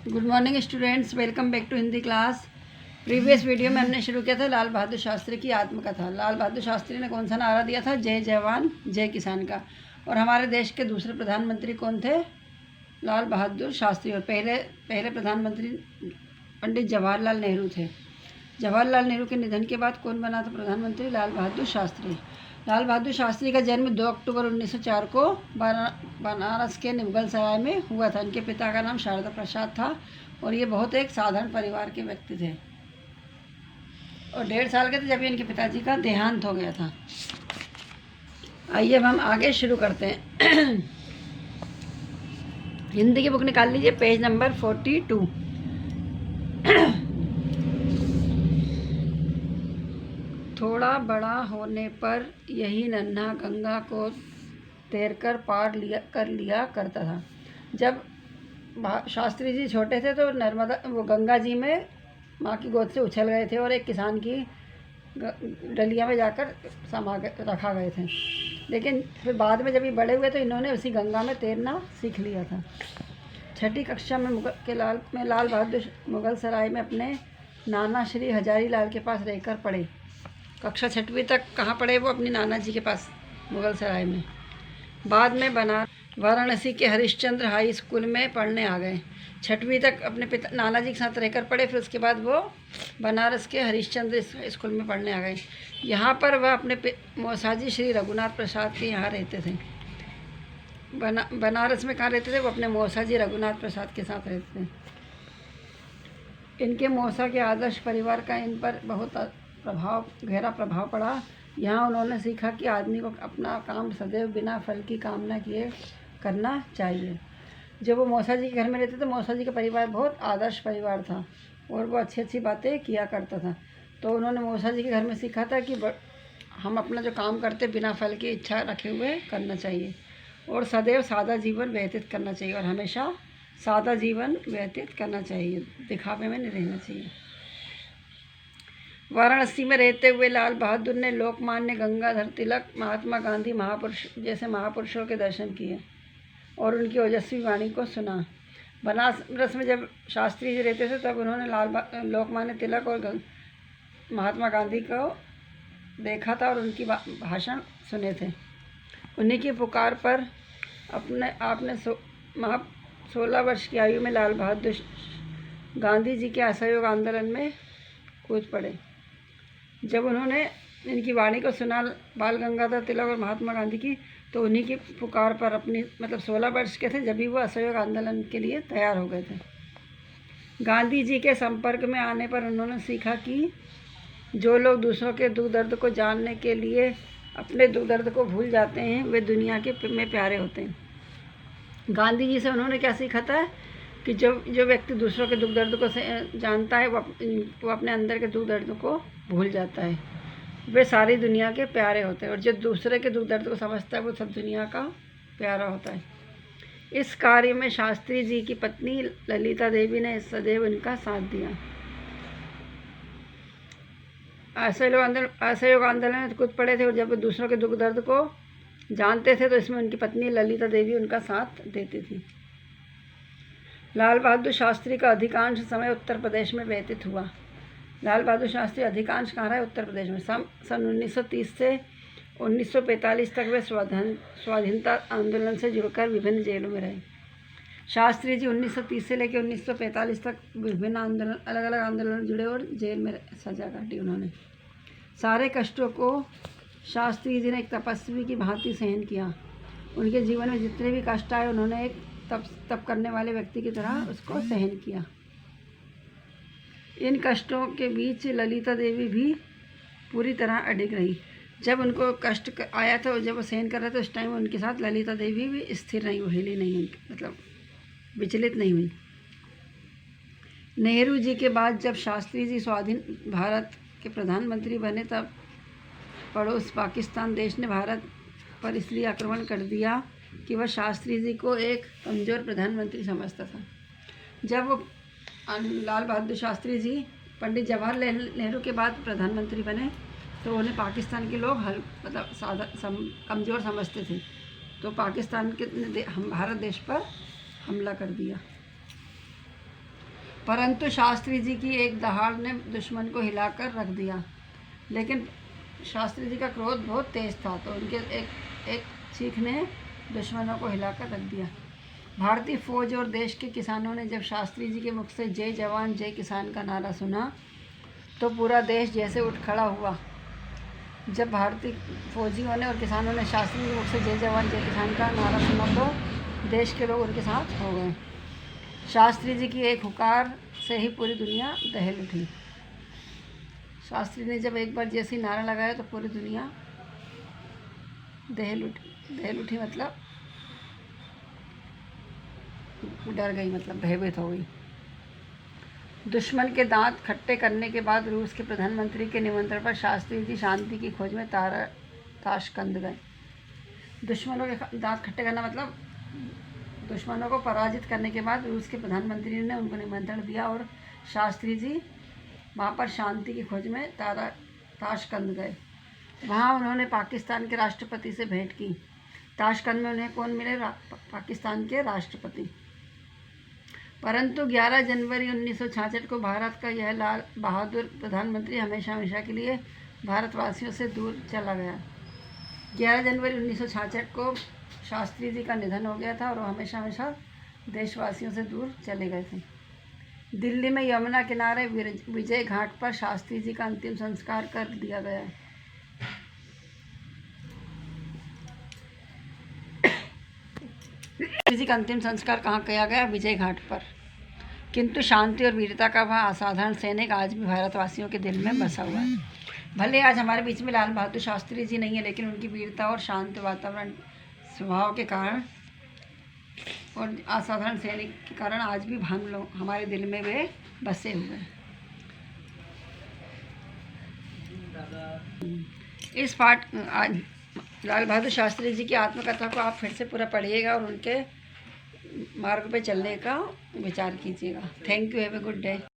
Good morning students, welcome back to Hindi class. Previous video में हमने शुरू किया था लाल बहादुर शास्त्री की आत्मकथा। लाल बहादुर शास्त्री ने कौन सा नारा दिया था? जय जवान जय किसान का। और हमारे देश के दूसरे प्रधानमंत्री कौन थे? लाल बहादुर शास्त्री। और पहले प्रधानमंत्री पंडित जवाहरलाल नेहरू थे। जवाहरलाल नेहरू के निधन के बाद कौन बना था प्रधानमंत्री? लाल बहादुर शास्त्री। लाल बहादुर शास्त्री का जन्म 2 अक्टूबर 1904 को बनारस के मुगल सराय में हुआ था। इनके पिता का नाम शारदा प्रसाद था और ये बहुत एक साधारण परिवार के व्यक्ति थे और 1.5 साल के थे जब इनके पिताजी का देहांत हो गया था। आइए अब हम आगे शुरू करते हैं। हिंदी की बुक निकाल लीजिए, पेज नंबर 42। थोड़ा बड़ा होने पर यही नन्हा गंगा को तैरकर पार कर लिया करता था। जब शास्त्री जी छोटे थे तो नर्मदा वो गंगा जी में माँ की गोद से उछल गए थे और एक किसान की डलिया में जाकर रखा गए थे। लेकिन फिर बाद में जब ये बड़े हुए तो इन्होंने उसी गंगा में तैरना सीख लिया था। 6ठी कक्षा में लाल बहादुर मुगल सराय में अपने नाना श्री हजारी लाल के पास रहकर पढ़े। कक्षा 6वीं तक कहाँ पढ़े? वो अपनी नाना जी के पास मुगल सराय में। बाद में वाराणसी के हरिश्चंद्र हाई स्कूल में पढ़ने आ गए। 6वीं तक अपने नाना जी के साथ रहकर पढ़े। फिर उसके बाद वो बनारस के हरिश्चंद्र स्कूल में पढ़ने आ गए। यहाँ पर वह अपने मौसाजी श्री रघुनाथ प्रसाद के यहाँ रहते थे। बनारस में कहाँ रहते थे? वो अपने मौसाजी रघुनाथ प्रसाद के साथ रहते थे। इनके मौसा के आदर्श परिवार का इन पर बहुत गहरा प्रभाव पड़ा। यहाँ उन्होंने सीखा कि आदमी को अपना काम सदैव बिना फल की कामना किए करना चाहिए। जब वो मौसा जी के घर में रहते थे, मौसा जी का परिवार बहुत आदर्श परिवार था और वो अच्छी अच्छी बातें किया करता था। तो उन्होंने मौसा जी के घर में सीखा था कि हम अपना जो काम करते बिना फल की इच्छा रखे हुए करना चाहिए और सदैव सादा जीवन व्यतीत करना चाहिए और हमेशा सादा जीवन व्यतीत करना चाहिए, दिखावे में नहीं रहना चाहिए। वाराणसी में रहते हुए लाल बहादुर ने लोकमान्य गंगाधर तिलक, महात्मा गांधी जैसे महापुरुषों के दर्शन किए और उनकी ओजस्वी वाणी को सुना। बनारस में जब शास्त्री जी रहते थे तब उन्होंने लोकमान्य तिलक और महात्मा गांधी को देखा था और उनकी भाषण सुने थे। उन्हीं की पुकार पर आपने 16 वर्ष की आयु में लाल बहादुर गांधी जी के असहयोग आंदोलन में कूद पड़े। जब उन्होंने इनकी वाणी को सुना, बाल गंगाधर तिलक और महात्मा गांधी की, तो उन्हीं की पुकार पर अपनी 16 वर्ष के थे जब भी वो असहयोग आंदोलन के लिए तैयार हो गए थे। गांधी जी के संपर्क में आने पर उन्होंने सीखा कि जो लोग दूसरों के दुख दर्द को जानने के लिए अपने दुख दर्द को भूल जाते हैं वे दुनिया के में प्यारे होते हैं। गांधी जी से उन्होंने क्या सीखा था कि जो व्यक्ति दूसरों के दुख दर्द को जानता है वो अपने अंदर के दुख दर्द को भूल जाता है, वे सारी दुनिया के प्यारे होते हैं। और जो दूसरे के दुख दर्द को समझता है वो सब दुनिया का प्यारा होता है। इस कार्य में शास्त्री जी की पत्नी ललिता देवी ने सदैव इनका साथ दिया। असहयोग आंदोलन में कूद पड़े थे और जब दूसरों के दुख दर्द को जानते थे तो इसमें उनकी पत्नी ललिता देवी उनका साथ देती थी। लाल बहादुर शास्त्री का अधिकांश समय उत्तर प्रदेश में व्यतीत हुआ। लाल बहादुर शास्त्री अधिकांश कहाँ रहे? उत्तर प्रदेश में। सन 1930 से 1945 तक वे स्वाधीनता आंदोलन से जुड़कर विभिन्न जेलों में रहे। शास्त्री जी 1930 से लेकर 1945 तक विभिन्न अलग अलग आंदोलन जुड़े और जेल में सजा काटी उन्होंने। सारे कष्टों को शास्त्री जी ने एक तपस्वी की भांति सहन किया। उनके जीवन में जितने भी कष्ट आए उन्होंने एक तप करने वाले व्यक्ति की तरह उसको सहन किया। इन कष्टों के बीच ललिता देवी भी पूरी तरह अडिग रही। जब उनको कष्ट आया था और जब वो सहन कर रहे थे उस टाइम उनके साथ ललिता देवी भी स्थिर नहीं हुई, हिली नहीं, विचलित नहीं हुई। नेहरू जी के बाद जब शास्त्री जी स्वाधीन भारत के प्रधानमंत्री बने तब पड़ोस पाकिस्तान देश ने भारत पर इसलिए आक्रमण कर दिया कि वह शास्त्री जी को एक कमज़ोर प्रधानमंत्री समझता था। जब वो लाल बहादुर शास्त्री जी पंडित जवाहरलाल नेहरू के बाद प्रधानमंत्री बने तो उन्हें पाकिस्तान के लोग कमज़ोर समझते थे। तो पाकिस्तान के भारत देश पर हमला कर दिया। परंतु शास्त्री जी की एक दहाड़ ने दुश्मन को हिलाकर रख दिया। लेकिन शास्त्री जी का क्रोध बहुत तेज था, तो उनके एक चीख ने दुश्मनों को हिलाकर रख दिया। भारतीय फौज और देश के किसानों ने जब शास्त्री जी के मुख से जय जवान जय किसान का नारा सुना तो पूरा देश जैसे उठ खड़ा हुआ। जब भारतीय फौजियों ने और किसानों ने शास्त्री जी के मुख से जय जवान जय किसान का नारा सुना तो देश के लोग उनके साथ हो गए। शास्त्री जी की एक हुकार से ही पूरी दुनिया दहल उठी। शास्त्री ने जब एक बार जैसे ही नारा लगाया तो पूरी दुनिया दहल उठी मतलब डर गई, मतलब भयभीत हो गई। दुश्मन के दांत खट्टे करने के बाद रूस के प्रधानमंत्री के निमंत्रण पर शास्त्री जी शांति की खोज में ताशकंद गए। दुश्मनों के दांत खट्टे करना मतलब दुश्मनों को पराजित करने के बाद रूस के प्रधानमंत्री ने उनको निमंत्रण दिया और शास्त्री जी वहाँ पर शांति की खोज में ताशकंद गए। वहाँ उन्होंने पाकिस्तान के राष्ट्रपति से भेंट की। ताशकंद में उन्हें कौन मिले? पाकिस्तान के राष्ट्रपति। परंतु 11 जनवरी 1966 को भारत का यह लाल बहादुर प्रधानमंत्री हमेशा हमेशा के लिए भारतवासियों से दूर चला गया। 11 जनवरी 1966 को शास्त्री जी का निधन हो गया था और वो हमेशा हमेशा देशवासियों से दूर चले गए थे। दिल्ली में यमुना किनारे विजय घाट पर शास्त्री जी का अंतिम संस्कार कर दिया गया। जी का अंतिम संस्कार कहाँ किया गया? विजय घाट पर। किंतु शांति और वीरता का वह असाधारण सैनिक आज भी भारतवासियों के दिल में बसा हुआ है। भले आज हमारे बीच में लाल बहादुर शास्त्री जी नहीं है, लेकिन उनकी वीरता और शांत वातावरण स्वभाव के कारण और असाधारण सैनिक के कारण आज भी हम लोग हमारे दिल में वे बसे हुए हैं। इस पाठ आज लाल बहादुर शास्त्री जी की आत्मकथा को आप फिर से पूरा पढ़िएगा और उनके मार्ग पे चलने का विचार कीजिएगा। Thank you. Have a good day.